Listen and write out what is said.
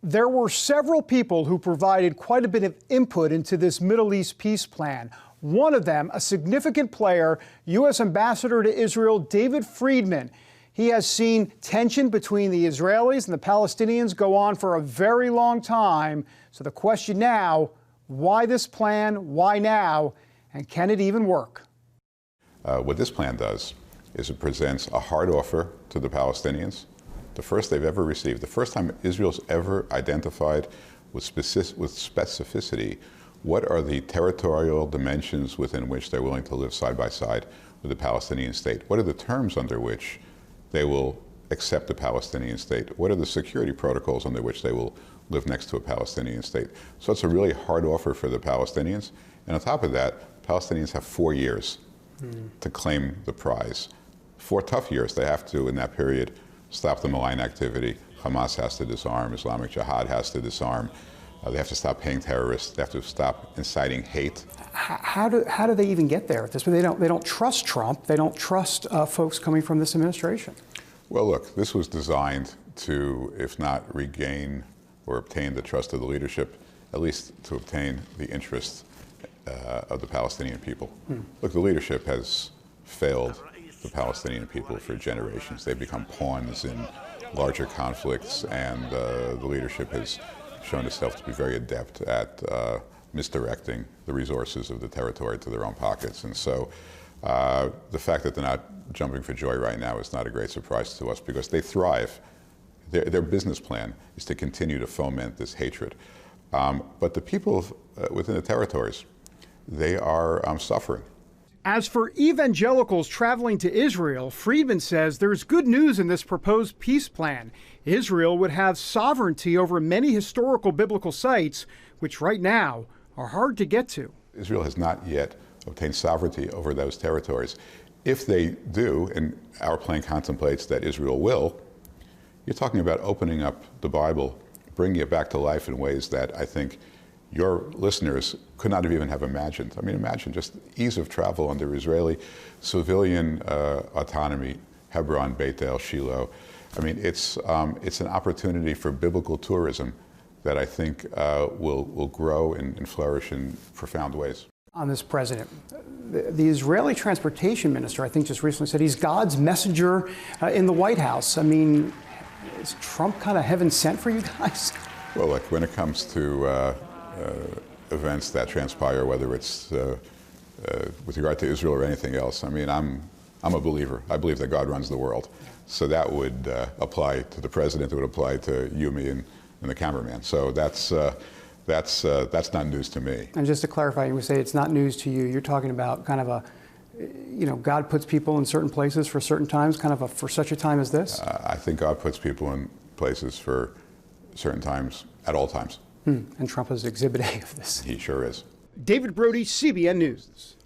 There were several people who provided quite a bit of input into this Middle East peace plan. One of them, a significant player, U.S. Ambassador to Israel, David Friedman. He has seen tension between the Israelis and the Palestinians go on for a very long time. So the question now, why this plan? Why now? And can it even work? What this plan does is it presents a hard offer to the Palestinians, the first they've ever received, the first time Israel's ever identified with specificity what are the territorial dimensions within which they're willing to live side by side with the Palestinian state. What are the terms under which they will accept a Palestinian state? What are the security protocols under which they will live next to a Palestinian state? So it's a really hard offer for the Palestinians. And on top of that, Palestinians have 4 years to claim the prize. 4 tough years. They have to, in that period, stop the malign activity. Hamas has to disarm. Islamic Jihad has to disarm. They have to stop paying terrorists. They have to stop inciting hate. How do they even get there at this point? They don't trust Trump. They don't trust folks coming from this administration. Well, look, this was designed to, if not regain or obtain the trust of the leadership, at least to obtain the interest of the Palestinian people. Look, the leadership has failed the Palestinian people for generations. They've become pawns in larger conflicts, and the leadership has shown itself to be very adept at misdirecting the resources of the territory to their own pockets. And so the fact that they're not jumping for joy right now is not a great surprise to us, because they thrive. Their business plan is to continue to foment this hatred. But the people within the territories, they are suffering. As for evangelicals traveling to Israel, Friedman says there's good news in this proposed peace plan. Israel would have sovereignty over many historical biblical sites, which right now are hard to get to. Israel has not yet obtained sovereignty over those territories. If they do, and our plan contemplates that Israel will, you're talking about opening up the Bible, bringing it back to life in ways that I think your listeners could not have even have imagined. I mean, imagine just ease of travel under Israeli civilian autonomy, Hebron, Beit El, Shiloh. I mean, it's an opportunity for biblical tourism that I think will grow and flourish in profound ways. On this president, the Israeli transportation minister, I think, just recently said he's God's messenger in the White House. I mean, is Trump kind of heaven sent for you guys? Well, look, when it comes to events that transpire, whether it's with regard to Israel or anything else, I mean, I'm a believer. I believe that God runs the world. So that would apply to the president. It would apply to you, me, and the cameraman. So that's not news to me. And just to clarify, you would say it's not news to you. You're talking about kind of a, God puts people in certain places for certain times, kind of for such a time as this? I think God puts people in places for certain times, at all times. And Trump is Exhibit A of this. He sure is. David Brody, CBN News.